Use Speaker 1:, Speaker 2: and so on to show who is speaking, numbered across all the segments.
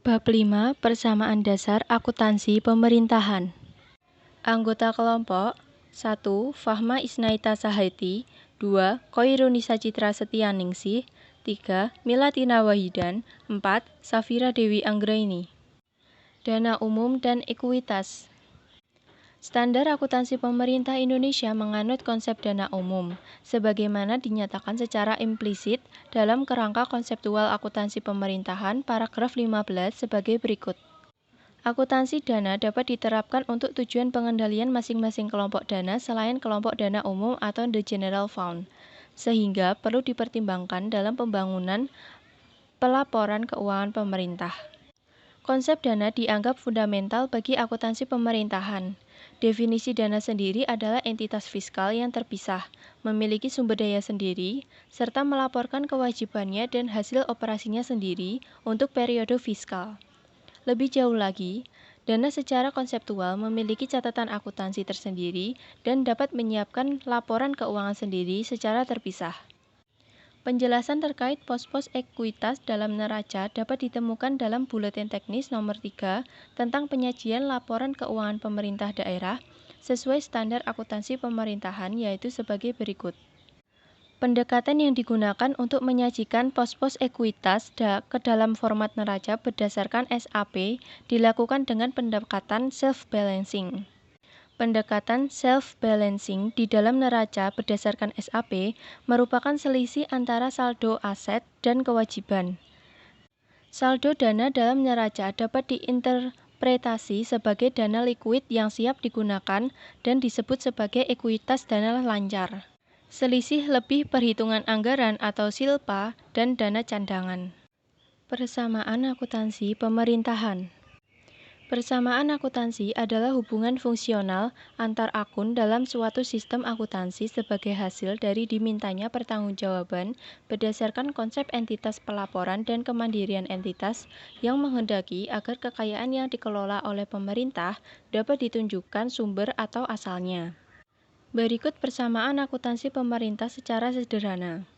Speaker 1: Bab 5 Persamaan Dasar Akuntansi Pemerintahan. Anggota kelompok 1. Fahma Isnaita Sahati 2. Koirunisa Citra Setianingsih 3. Milatina Wahidan 4. Safira Dewi Anggraini. Dana umum dan ekuitas. Standar akuntansi pemerintah Indonesia menganut konsep dana umum, sebagaimana dinyatakan secara implisit dalam kerangka konseptual akuntansi pemerintahan paragraf 15 sebagai berikut. Akuntansi dana dapat diterapkan untuk tujuan pengendalian masing-masing kelompok dana selain kelompok dana umum atau the general fund, sehingga perlu dipertimbangkan dalam pembangunan pelaporan keuangan pemerintah. Konsep dana dianggap fundamental bagi akuntansi pemerintahan. Definisi dana sendiri adalah entitas fiskal yang terpisah, memiliki sumber daya sendiri, serta melaporkan kewajibannya dan hasil operasinya sendiri untuk periode fiskal. Lebih jauh lagi, dana secara konseptual memiliki catatan akuntansi tersendiri dan dapat menyiapkan laporan keuangan sendiri secara terpisah. Penjelasan terkait pos-pos ekuitas dalam neraca dapat ditemukan dalam Buletin Teknis nomor 3 tentang penyajian laporan keuangan pemerintah daerah sesuai standar akuntansi pemerintahan, yaitu sebagai berikut. Pendekatan yang digunakan untuk menyajikan pos-pos ekuitas ke dalam format neraca berdasarkan SAP dilakukan dengan pendekatan self-balancing. Pendekatan self-balancing di dalam neraca berdasarkan SAP merupakan selisih antara saldo aset dan kewajiban. Saldo dana dalam neraca dapat diinterpretasi sebagai dana likuid yang siap digunakan dan disebut sebagai ekuitas dana lancar. Selisih lebih perhitungan anggaran atau silpa dan dana cadangan. Persamaan akuntansi pemerintahan. Persamaan akuntansi adalah hubungan fungsional antar akun dalam suatu sistem akuntansi sebagai hasil dari dimintanya pertanggungjawaban berdasarkan konsep entitas pelaporan dan kemandirian entitas yang menghendaki agar kekayaan yang dikelola oleh pemerintah dapat ditunjukkan sumber atau asalnya. Berikut persamaan akuntansi pemerintah secara sederhana.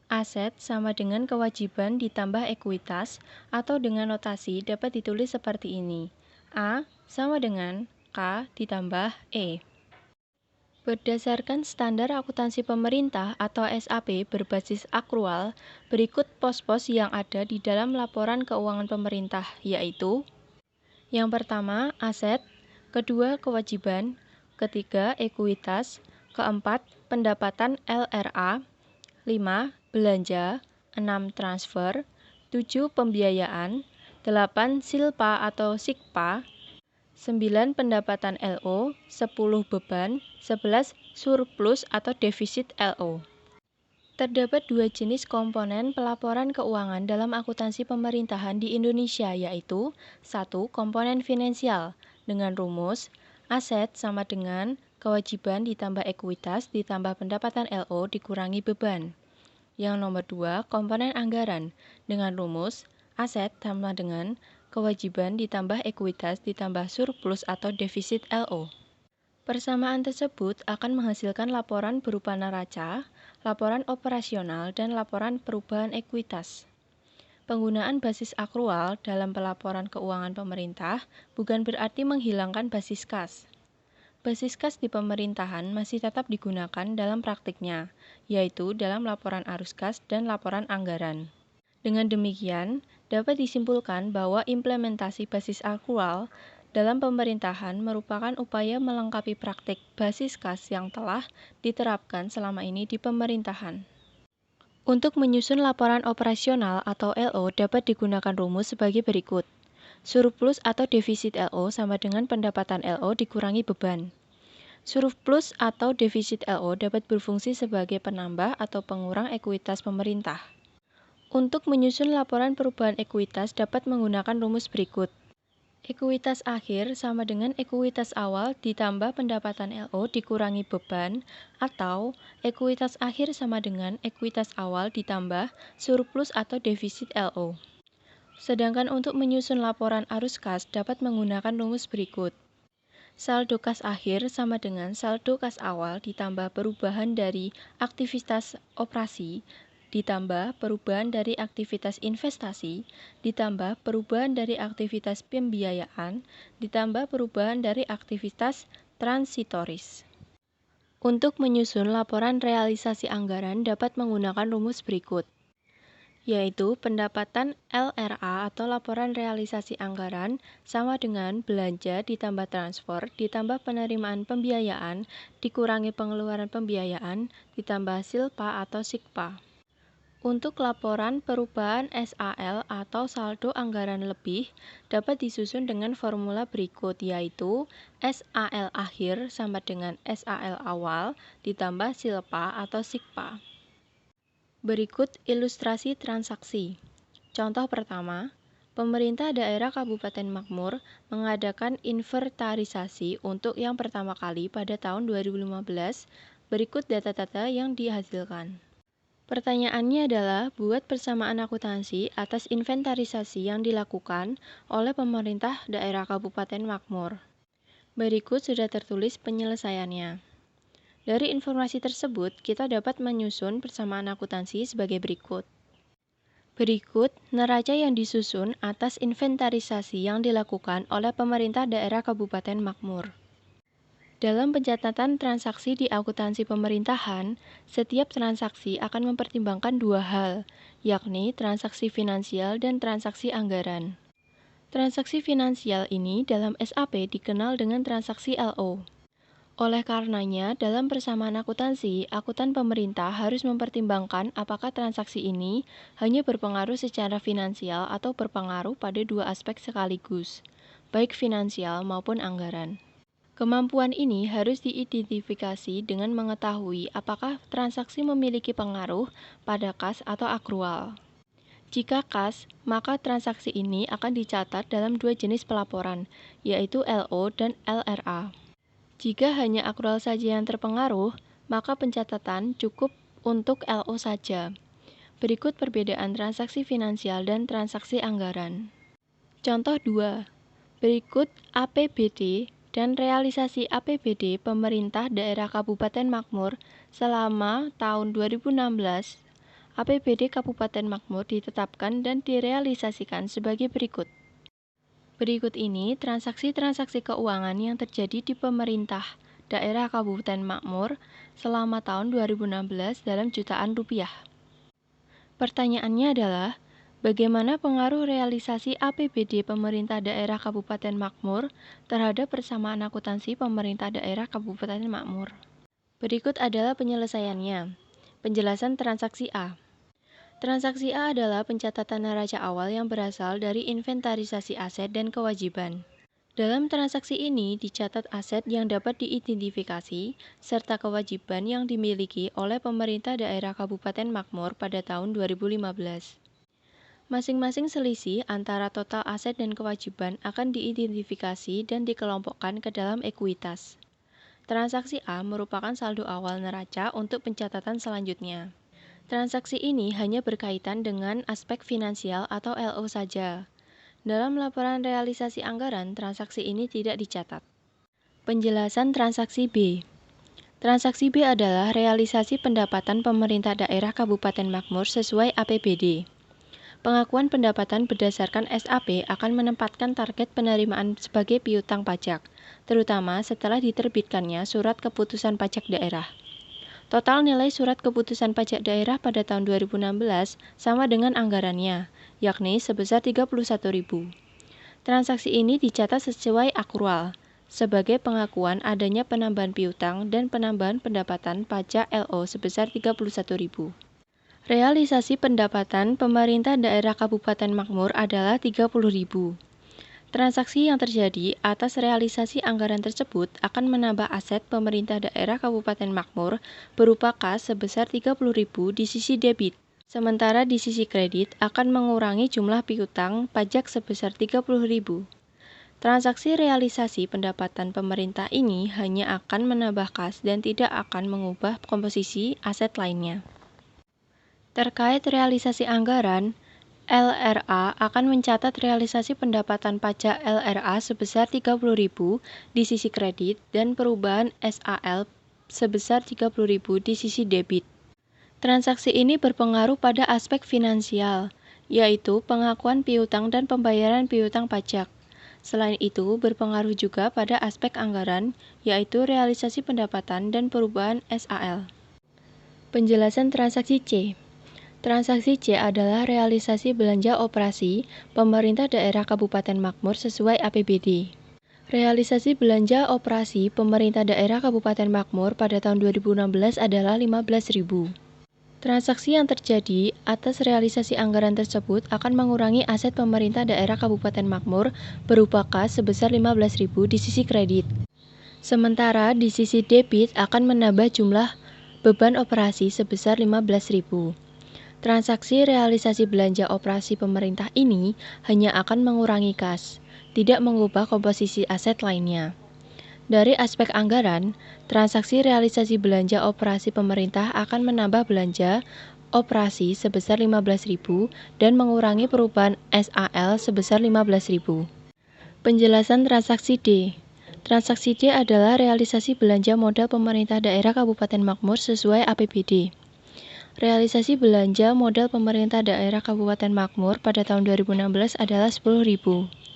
Speaker 1: Aset sama dengan kewajiban ditambah ekuitas atau dengan notasi dapat ditulis seperti ini. A sama dengan K ditambah E. Berdasarkan standar akuntansi pemerintah atau SAP berbasis akrual, berikut pos-pos yang ada di dalam laporan keuangan pemerintah, yaitu yang pertama, aset, kedua, kewajiban, ketiga, ekuitas, keempat, pendapatan LRA, 5. Belanja, 6. Transfer, 7. Pembiayaan, 8. Silpa atau Sikpa, 9. Pendapatan LO, 10. Beban, 11. Surplus atau defisit LO. Terdapat dua jenis komponen pelaporan keuangan dalam akuntansi pemerintahan di Indonesia, yaitu 1. Komponen finansial dengan rumus aset sama dengan kewajiban ditambah ekuitas ditambah pendapatan LO dikurangi beban. Yang nomor 2, komponen anggaran dengan rumus aset sama dengan kewajiban ditambah ekuitas ditambah surplus atau defisit LO. Persamaan tersebut akan menghasilkan laporan berupa neraca, laporan operasional, dan laporan perubahan ekuitas. Penggunaan basis akrual dalam pelaporan keuangan pemerintah bukan berarti menghilangkan basis kas. Basis kas di pemerintahan masih tetap digunakan dalam praktiknya, yaitu dalam laporan arus kas dan laporan anggaran. Dengan demikian, dapat disimpulkan bahwa implementasi basis akrual dalam pemerintahan merupakan upaya melengkapi praktik basis kas yang telah diterapkan selama ini di pemerintahan. Untuk menyusun laporan operasional atau LO dapat digunakan rumus sebagai berikut. Surplus atau defisit LO sama dengan pendapatan LO dikurangi beban. Surplus atau defisit LO dapat berfungsi sebagai penambah atau pengurang ekuitas pemerintah. Untuk menyusun laporan perubahan ekuitas dapat menggunakan rumus berikut. Ekuitas akhir sama dengan ekuitas awal ditambah pendapatan LO dikurangi beban, atau ekuitas akhir sama dengan ekuitas awal ditambah surplus atau defisit LO. Sedangkan untuk menyusun laporan arus kas dapat menggunakan rumus berikut. Saldo kas akhir sama dengan saldo kas awal ditambah perubahan dari aktivitas operasi ditambah perubahan dari aktivitas investasi, ditambah perubahan dari aktivitas pembiayaan, ditambah perubahan dari aktivitas transitoris. Untuk menyusun laporan realisasi anggaran dapat menggunakan rumus berikut, yaitu pendapatan LRA atau laporan realisasi anggaran sama dengan belanja ditambah transfer ditambah penerimaan pembiayaan dikurangi pengeluaran pembiayaan ditambah SILPA atau SIKPA. Untuk laporan perubahan SAL atau saldo anggaran lebih dapat disusun dengan formula berikut, yaitu SAL akhir sama dengan SAL awal ditambah SILPA atau SIKPA. Berikut ilustrasi transaksi. Contoh pertama, pemerintah daerah Kabupaten Makmur mengadakan inventarisasi untuk yang pertama kali pada tahun 2015. Berikut data-data yang dihasilkan. Pertanyaannya adalah, buat persamaan akuntansi atas inventarisasi yang dilakukan oleh pemerintah daerah Kabupaten Makmur. Berikut sudah tertulis penyelesaiannya. Dari informasi tersebut, kita dapat menyusun persamaan akuntansi sebagai berikut. Berikut neraca yang disusun atas inventarisasi yang dilakukan oleh pemerintah daerah Kabupaten Makmur. Dalam pencatatan transaksi di akuntansi pemerintahan, setiap transaksi akan mempertimbangkan dua hal, yakni transaksi finansial dan transaksi anggaran. Transaksi finansial ini dalam SAP dikenal dengan transaksi LO. Oleh karenanya, dalam persamaan akuntansi, akuntan pemerintah harus mempertimbangkan apakah transaksi ini hanya berpengaruh secara finansial atau berpengaruh pada dua aspek sekaligus, baik finansial maupun anggaran. Kemampuan ini harus diidentifikasi dengan mengetahui apakah transaksi memiliki pengaruh pada kas atau akrual. Jika kas, maka transaksi ini akan dicatat dalam dua jenis pelaporan, yaitu LO dan LRA. Jika hanya akrual saja yang terpengaruh, maka pencatatan cukup untuk LO saja. Berikut perbedaan transaksi finansial dan transaksi anggaran. Contoh 2. Berikut APBD dan realisasi APBD pemerintah daerah Kabupaten Makmur selama tahun 2016. APBD Kabupaten Makmur ditetapkan dan direalisasikan sebagai berikut. Berikut ini transaksi-transaksi keuangan yang terjadi di pemerintah daerah Kabupaten Makmur selama tahun 2016 dalam jutaan rupiah. Pertanyaannya adalah, bagaimana pengaruh realisasi APBD pemerintah daerah Kabupaten Makmur terhadap persamaan akuntansi pemerintah daerah Kabupaten Makmur? Berikut adalah penyelesaiannya. Penjelasan transaksi A. Transaksi A adalah pencatatan neraca awal yang berasal dari inventarisasi aset dan kewajiban. Dalam transaksi ini dicatat aset yang dapat diidentifikasi serta kewajiban yang dimiliki oleh pemerintah daerah Kabupaten Makmur pada tahun 2015. Masing-masing selisih antara total aset dan kewajiban akan diidentifikasi dan dikelompokkan ke dalam ekuitas. Transaksi A merupakan saldo awal neraca untuk pencatatan selanjutnya. Transaksi ini hanya berkaitan dengan aspek finansial atau LO saja. Dalam laporan realisasi anggaran, transaksi ini tidak dicatat. Penjelasan transaksi B. Transaksi B adalah realisasi pendapatan pemerintah daerah Kabupaten Makmur sesuai APBD. Pengakuan pendapatan berdasarkan SAP akan menempatkan target penerimaan sebagai piutang pajak, terutama setelah diterbitkannya surat keputusan pajak daerah. Total nilai surat keputusan pajak daerah pada tahun 2016 sama dengan anggarannya, yakni sebesar 31.000. Transaksi ini dicatat sesuai akrual, sebagai pengakuan adanya penambahan piutang dan penambahan pendapatan pajak LO sebesar 31.000. Realisasi pendapatan pemerintah daerah Kabupaten Makmur adalah 30.000. Transaksi yang terjadi atas realisasi anggaran tersebut akan menambah aset pemerintah daerah Kabupaten Makmur berupa kas sebesar 30.000 di sisi debit. Sementara di sisi kredit akan mengurangi jumlah piutang pajak sebesar 30.000. Transaksi realisasi pendapatan pemerintah ini hanya akan menambah kas dan tidak akan mengubah komposisi aset lainnya. Terkait realisasi anggaran, LRA akan mencatat realisasi pendapatan pajak LRA sebesar 30.000 di sisi kredit dan perubahan SAL sebesar 30.000 di sisi debit. Transaksi ini berpengaruh pada aspek finansial, yaitu pengakuan piutang dan pembayaran piutang pajak. Selain itu, berpengaruh juga pada aspek anggaran, yaitu realisasi pendapatan dan perubahan SAL. Penjelasan transaksi C. Transaksi C adalah realisasi belanja operasi pemerintah daerah kabupaten makmur sesuai APBD. Realisasi belanja operasi pemerintah daerah kabupaten makmur pada tahun 2016 adalah 15.000. Transaksi yang terjadi atas realisasi anggaran tersebut akan mengurangi aset pemerintah daerah kabupaten makmur berupa kas sebesar 15.000 di sisi kredit. Sementara di sisi debit akan menambah jumlah beban operasi sebesar 15.000. Transaksi realisasi belanja operasi pemerintah ini hanya akan mengurangi kas, tidak mengubah komposisi aset lainnya. Dari aspek anggaran, transaksi realisasi belanja operasi pemerintah akan menambah belanja operasi sebesar 15.000 dan mengurangi perubahan SAL sebesar 15.000. Penjelasan transaksi D. Transaksi D adalah realisasi belanja modal pemerintah daerah kabupaten makmur sesuai APBD. Realisasi belanja modal pemerintah daerah kabupaten makmur pada tahun 2016 adalah 10.000.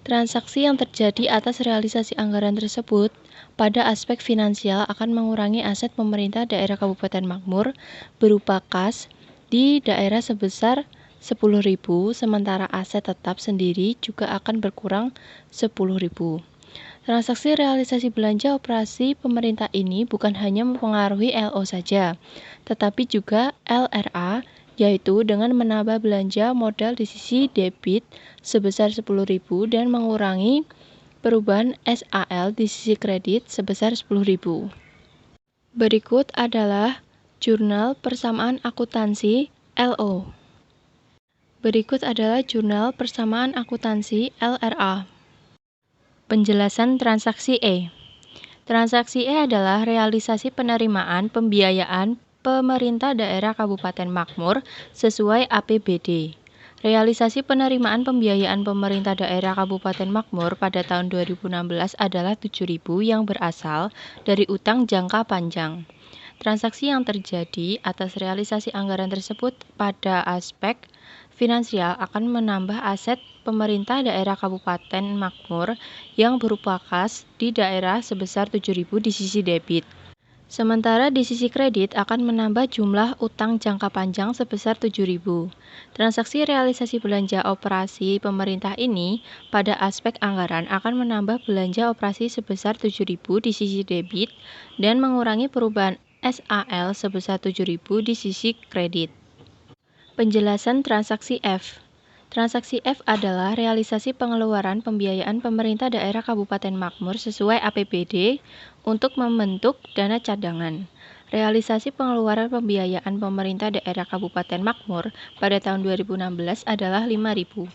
Speaker 1: Transaksi yang terjadi atas realisasi anggaran tersebut pada aspek finansial akan mengurangi aset pemerintah daerah kabupaten makmur berupa kas di daerah sebesar 10.000, sementara aset tetap sendiri juga akan berkurang 10.000. Transaksi realisasi belanja operasi pemerintah ini bukan hanya mempengaruhi LO saja, tetapi juga LRA, yaitu dengan menambah belanja modal di sisi debit sebesar 10.000 dan mengurangi perubahan SAL di sisi kredit sebesar 10.000. Berikut adalah jurnal persamaan akuntansi LO. Berikut adalah jurnal persamaan akuntansi LRA. Penjelasan transaksi E. Transaksi E adalah realisasi penerimaan pembiayaan pemerintah daerah kabupaten makmur sesuai APBD. Realisasi penerimaan pembiayaan pemerintah daerah kabupaten makmur pada tahun 2016 adalah 7.000 yang berasal dari utang jangka panjang. Transaksi yang terjadi atas realisasi anggaran tersebut pada aspek finansial akan menambah aset pemerintah daerah kabupaten makmur yang berupa kas di daerah sebesar 7.000 di sisi debit. Sementara di sisi kredit akan menambah jumlah utang jangka panjang sebesar 7.000. Transaksi realisasi belanja operasi pemerintah ini pada aspek anggaran akan menambah belanja operasi sebesar 7.000 di sisi debit dan mengurangi perubahan SAL sebesar 7.000 di sisi kredit. Penjelasan transaksi F. Transaksi F adalah realisasi pengeluaran pembiayaan pemerintah daerah kabupaten makmur sesuai APBD untuk membentuk dana cadangan. Realisasi pengeluaran pembiayaan pemerintah daerah kabupaten makmur pada tahun 2016 adalah 5.000.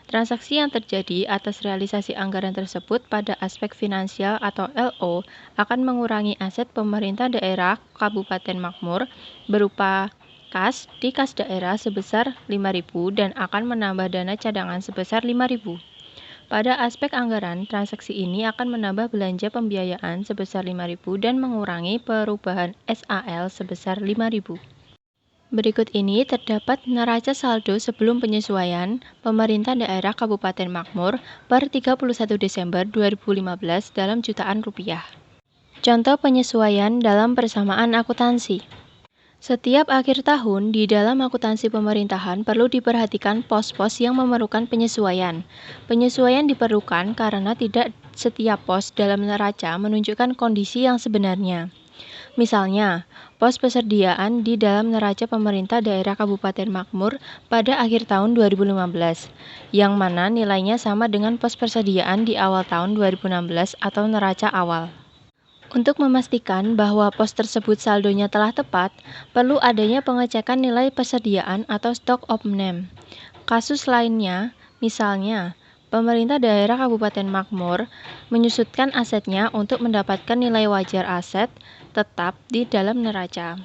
Speaker 1: Transaksi yang terjadi atas realisasi anggaran tersebut pada aspek finansial atau LO akan mengurangi aset pemerintah daerah kabupaten makmur berupa kas di kas daerah sebesar 5.000 dan akan menambah dana cadangan sebesar 5.000. Pada aspek anggaran, transaksi ini akan menambah belanja pembiayaan sebesar 5.000 dan mengurangi perubahan SAL sebesar 5.000. Berikut ini terdapat neraca saldo sebelum penyesuaian pemerintah daerah Kabupaten Makmur per 31 Desember 2015 dalam jutaan rupiah. Contoh penyesuaian dalam persamaan akuntansi. Setiap akhir tahun, di dalam akuntansi pemerintahan perlu diperhatikan pos-pos yang memerlukan penyesuaian. Penyesuaian diperlukan karena tidak setiap pos dalam neraca menunjukkan kondisi yang sebenarnya. Misalnya, pos persediaan di dalam neraca pemerintah daerah Kabupaten Makmur pada akhir tahun 2015, yang mana nilainya sama dengan pos persediaan di awal tahun 2016 atau neraca awal. Untuk memastikan bahwa pos tersebut saldonya telah tepat, perlu adanya pengecekan nilai persediaan atau stock of name. Kasus lainnya, misalnya, pemerintah daerah Kabupaten Makmur menyusutkan asetnya untuk mendapatkan nilai wajar aset tetap di dalam neraca.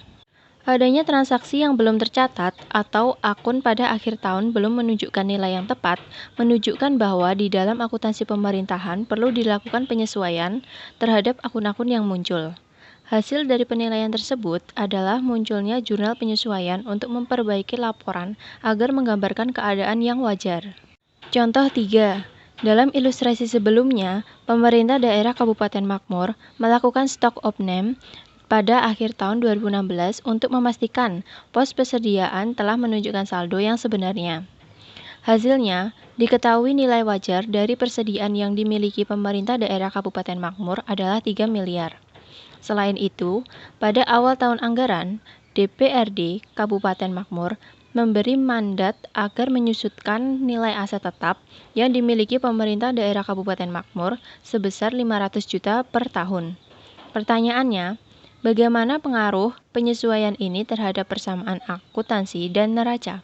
Speaker 1: Adanya transaksi yang belum tercatat atau akun pada akhir tahun belum menunjukkan nilai yang tepat, menunjukkan bahwa di dalam akuntansi pemerintahan perlu dilakukan penyesuaian terhadap akun-akun yang muncul. Hasil dari penilaian tersebut adalah munculnya jurnal penyesuaian untuk memperbaiki laporan agar menggambarkan keadaan yang wajar. Contoh 3. Dalam ilustrasi sebelumnya, pemerintah daerah Kabupaten Makmur melakukan stock of name pada akhir tahun 2016 untuk memastikan pos persediaan telah menunjukkan saldo yang sebenarnya. Hasilnya, diketahui nilai wajar dari persediaan yang dimiliki pemerintah daerah Kabupaten Makmur adalah 3 miliar. Selain itu, pada awal tahun anggaran, DPRD Kabupaten Makmur memberi mandat agar menyusutkan nilai aset tetap yang dimiliki pemerintah daerah Kabupaten Makmur sebesar 500 juta per tahun. Pertanyaannya, bagaimana pengaruh penyesuaian ini terhadap persamaan akuntansi dan neraca?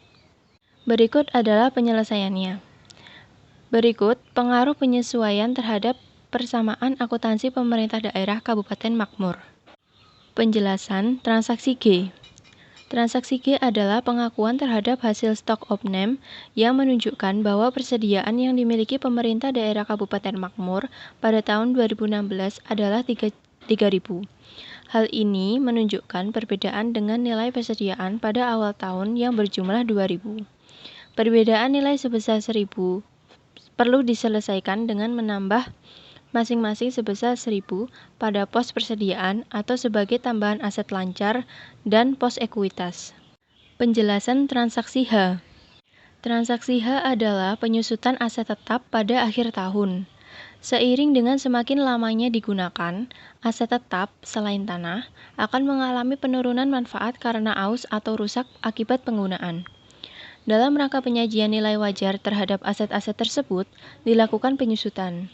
Speaker 1: Berikut adalah penyelesaiannya. Berikut pengaruh penyesuaian terhadap persamaan akuntansi pemerintah daerah Kabupaten Makmur. Penjelasan transaksi G. Transaksi G adalah pengakuan terhadap hasil stock of name yang menunjukkan bahwa persediaan yang dimiliki pemerintah daerah Kabupaten Makmur pada tahun 2016 adalah 3.000. Hal ini menunjukkan perbedaan dengan nilai persediaan pada awal tahun yang berjumlah 2.000. Perbedaan nilai sebesar 1.000 perlu diselesaikan dengan menambah masing-masing sebesar 1.000 pada pos persediaan atau sebagai tambahan aset lancar dan pos ekuitas. Penjelasan transaksi H. Transaksi H adalah penyusutan aset tetap pada akhir tahun. Seiring dengan semakin lamanya digunakan, aset tetap selain tanah akan mengalami penurunan manfaat karena aus atau rusak akibat penggunaan. Dalam rangka penyajian nilai wajar terhadap aset-aset tersebut, dilakukan penyusutan.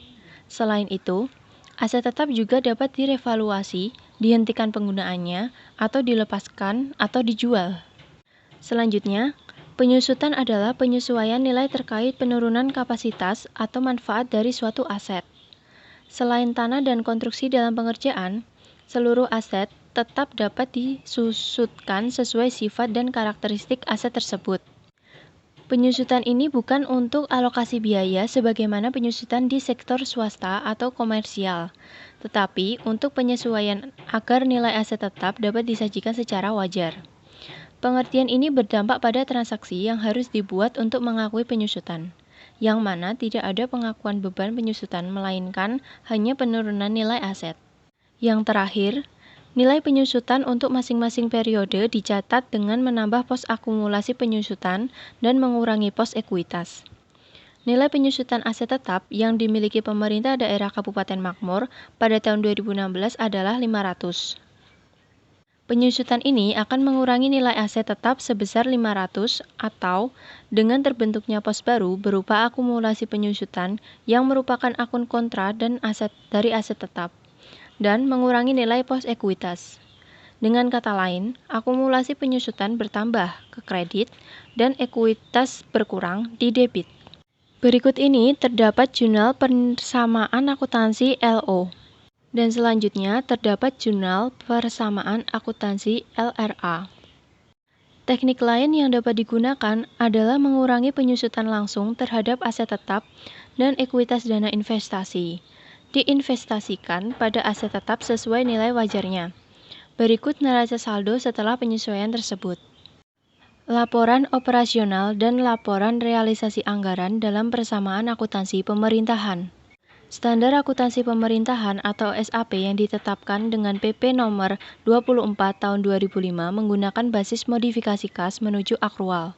Speaker 1: Selain itu, aset tetap juga dapat direvaluasi, dihentikan penggunaannya, atau dilepaskan atau dijual. Selanjutnya, penyusutan adalah penyesuaian nilai terkait penurunan kapasitas atau manfaat dari suatu aset. Selain tanah dan konstruksi dalam pengerjaan, seluruh aset tetap dapat disusutkan sesuai sifat dan karakteristik aset tersebut. Penyusutan ini bukan untuk alokasi biaya sebagaimana penyusutan di sektor swasta atau komersial, tetapi untuk penyesuaian agar nilai aset tetap dapat disajikan secara wajar. Pengertian ini berdampak pada transaksi yang harus dibuat untuk mengakui penyusutan, yang mana tidak ada pengakuan beban penyusutan melainkan hanya penurunan nilai aset. Yang terakhir, nilai penyusutan untuk masing-masing periode dicatat dengan menambah pos akumulasi penyusutan dan mengurangi pos ekuitas. Nilai penyusutan aset tetap yang dimiliki pemerintah daerah Kabupaten Makmur pada tahun 2016 adalah 500. Penyusutan ini akan mengurangi nilai aset tetap sebesar 500 atau dengan terbentuknya pos baru berupa akumulasi penyusutan yang merupakan akun kontra dan aset dari aset tetap, dan mengurangi nilai pos ekuitas. Dengan kata lain, akumulasi penyusutan bertambah ke kredit dan ekuitas berkurang di debit. Berikut ini terdapat jurnal persamaan akuntansi LO. Dan selanjutnya terdapat jurnal persamaan akuntansi LRA. Teknik lain yang dapat digunakan adalah mengurangi penyusutan langsung terhadap aset tetap dan ekuitas dana investasi. Diinvestasikan pada aset tetap sesuai nilai wajarnya. Berikut neraca saldo setelah penyesuaian tersebut. Laporan operasional dan laporan realisasi anggaran dalam persamaan akuntansi pemerintahan. Standar akuntansi pemerintahan atau SAP yang ditetapkan dengan PP nomor 24 tahun 2005 menggunakan basis modifikasi kas menuju akrual.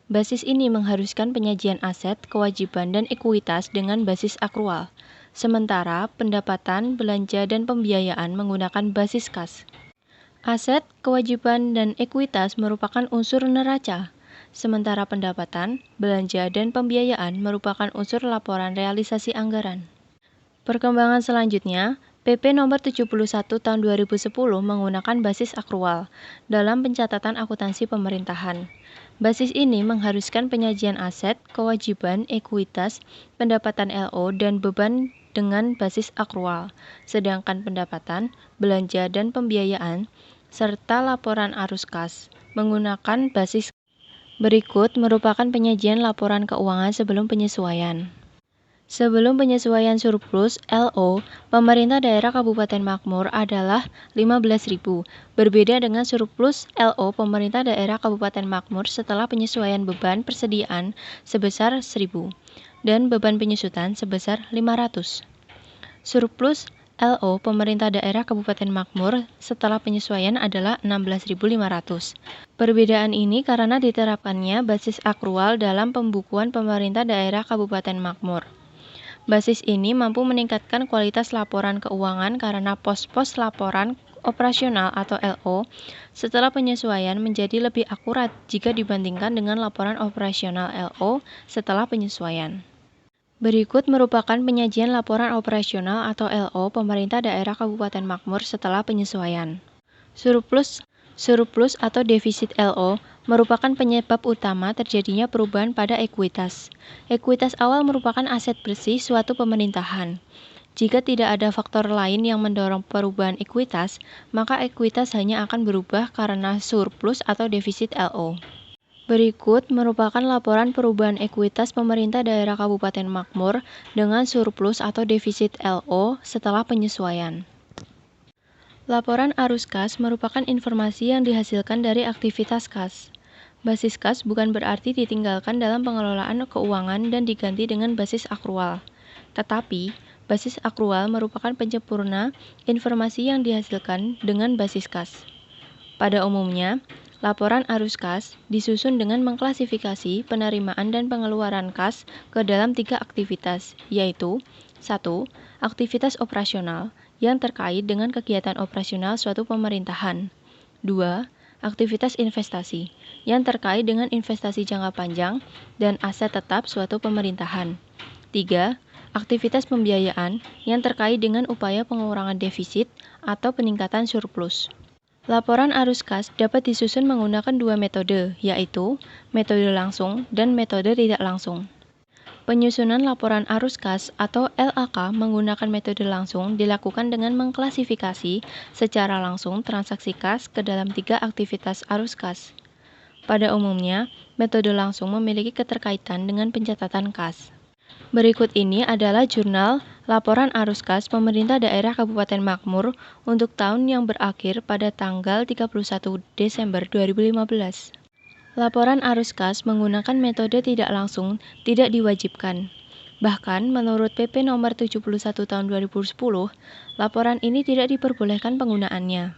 Speaker 1: Basis ini mengharuskan penyajian aset, kewajiban, dan ekuitas dengan basis akrual. Sementara pendapatan, belanja, dan pembiayaan menggunakan basis kas. Aset, kewajiban, dan ekuitas merupakan unsur neraca, sementara pendapatan, belanja, dan pembiayaan merupakan unsur laporan realisasi anggaran. Perkembangan selanjutnya, PP nomor 71 tahun 2010 menggunakan basis akrual dalam pencatatan akuntansi pemerintahan. Basis ini mengharuskan penyajian aset, kewajiban, ekuitas, pendapatan LO, dan beban dengan basis akrual, sedangkan pendapatan, belanja, dan pembiayaan, serta laporan arus kas, menggunakan basis. Berikut merupakan penyajian laporan keuangan sebelum penyesuaian. Sebelum penyesuaian surplus LO, pemerintah daerah Kabupaten Makmur adalah 15.000. Berbeda dengan surplus LO pemerintah daerah Kabupaten Makmur setelah penyesuaian beban persediaan sebesar 1.000 dan beban penyusutan sebesar 500. Surplus LO pemerintah daerah Kabupaten Makmur setelah penyesuaian adalah 16.500. Perbedaan ini karena diterapkannya basis akrual dalam pembukuan pemerintah daerah Kabupaten Makmur. Basis ini mampu meningkatkan kualitas laporan keuangan karena pos-pos laporan operasional atau LO setelah penyesuaian menjadi lebih akurat jika dibandingkan dengan laporan operasional LO setelah penyesuaian. Berikut merupakan penyajian laporan operasional atau LO pemerintah daerah Kabupaten Makmur setelah penyesuaian. Surplus atau defisit LO merupakan penyebab utama terjadinya perubahan pada ekuitas. Ekuitas awal merupakan aset bersih suatu pemerintahan. Jika tidak ada faktor lain yang mendorong perubahan ekuitas, maka ekuitas hanya akan berubah karena surplus atau defisit LO. Berikut merupakan laporan perubahan ekuitas pemerintah daerah Kabupaten Makmur dengan surplus atau defisit LO setelah penyesuaian. Laporan arus kas merupakan informasi yang dihasilkan dari aktivitas kas. Basis kas bukan berarti ditinggalkan dalam pengelolaan keuangan dan diganti dengan basis akrual. Tetapi, basis akrual merupakan penyempurna informasi yang dihasilkan dengan basis kas. Pada umumnya, laporan arus kas disusun dengan mengklasifikasi penerimaan dan pengeluaran kas ke dalam 3 aktivitas, yaitu 1. Aktivitas operasional yang terkait dengan kegiatan operasional suatu pemerintahan. 2. Aktivitas investasi yang terkait dengan investasi jangka panjang dan aset tetap suatu pemerintahan. 3. Aktivitas pembiayaan yang terkait dengan upaya pengurangan defisit atau peningkatan surplus. Laporan arus kas dapat disusun menggunakan 2 metode, yaitu metode langsung dan metode tidak langsung. Penyusunan laporan arus kas atau LAK menggunakan metode langsung dilakukan dengan mengklasifikasi secara langsung transaksi kas ke dalam 3 aktivitas arus kas. Pada umumnya, metode langsung memiliki keterkaitan dengan pencatatan kas. Berikut ini adalah jurnal laporan arus kas pemerintah daerah Kabupaten Makmur untuk tahun yang berakhir pada tanggal 31 Desember 2015. Laporan arus kas menggunakan metode tidak langsung tidak diwajibkan. Bahkan, menurut PP nomor 71 tahun 2010, laporan ini tidak diperbolehkan penggunaannya.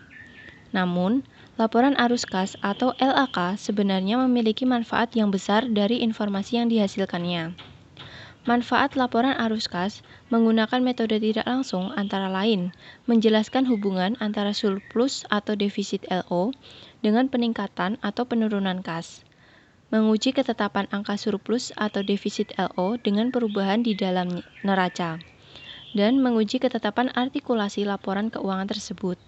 Speaker 1: Namun, laporan arus kas atau LAK sebenarnya memiliki manfaat yang besar dari informasi yang dihasilkannya. Manfaat laporan arus kas menggunakan metode tidak langsung antara lain menjelaskan hubungan antara surplus atau defisit LO dengan peningkatan atau penurunan kas, menguji ketetapan angka surplus atau defisit LO dengan perubahan di dalam neraca, dan menguji ketetapan artikulasi laporan keuangan tersebut.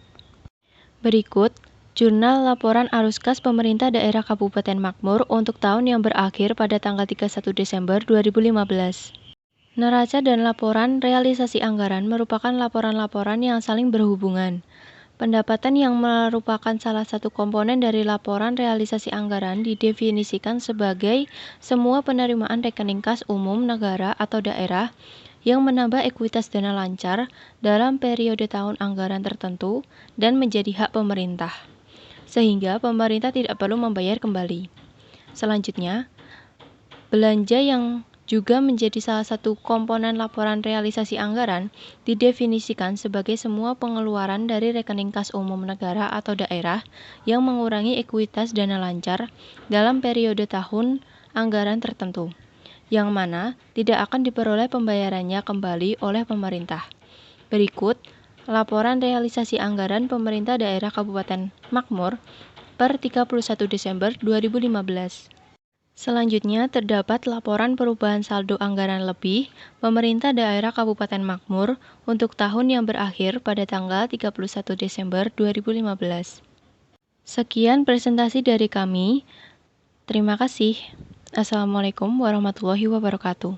Speaker 1: Berikut jurnal laporan arus kas pemerintah daerah Kabupaten Makmur untuk tahun yang berakhir pada tanggal 31 Desember 2015. Neraca dan laporan realisasi anggaran merupakan laporan-laporan yang saling berhubungan. Pendapatan yang merupakan salah satu komponen dari laporan realisasi anggaran didefinisikan sebagai semua penerimaan rekening kas umum negara atau daerah yang menambah ekuitas dana lancar dalam periode tahun anggaran tertentu dan menjadi hak pemerintah, sehingga pemerintah tidak perlu membayar kembali. Selanjutnya, belanja yang juga menjadi salah satu komponen laporan realisasi anggaran didefinisikan sebagai semua pengeluaran dari rekening kas umum negara atau daerah yang mengurangi ekuitas dana lancar dalam periode tahun anggaran tertentu, yang mana tidak akan diperoleh pembayarannya kembali oleh pemerintah. Berikut laporan realisasi anggaran pemerintah daerah Kabupaten Makmur per 31 Desember 2015. Selanjutnya terdapat laporan perubahan saldo anggaran lebih pemerintah daerah Kabupaten Makmur untuk tahun yang berakhir pada tanggal 31 Desember 2015. Sekian presentasi dari kami. Terima kasih. Assalamualaikum warahmatullahi wabarakatuh.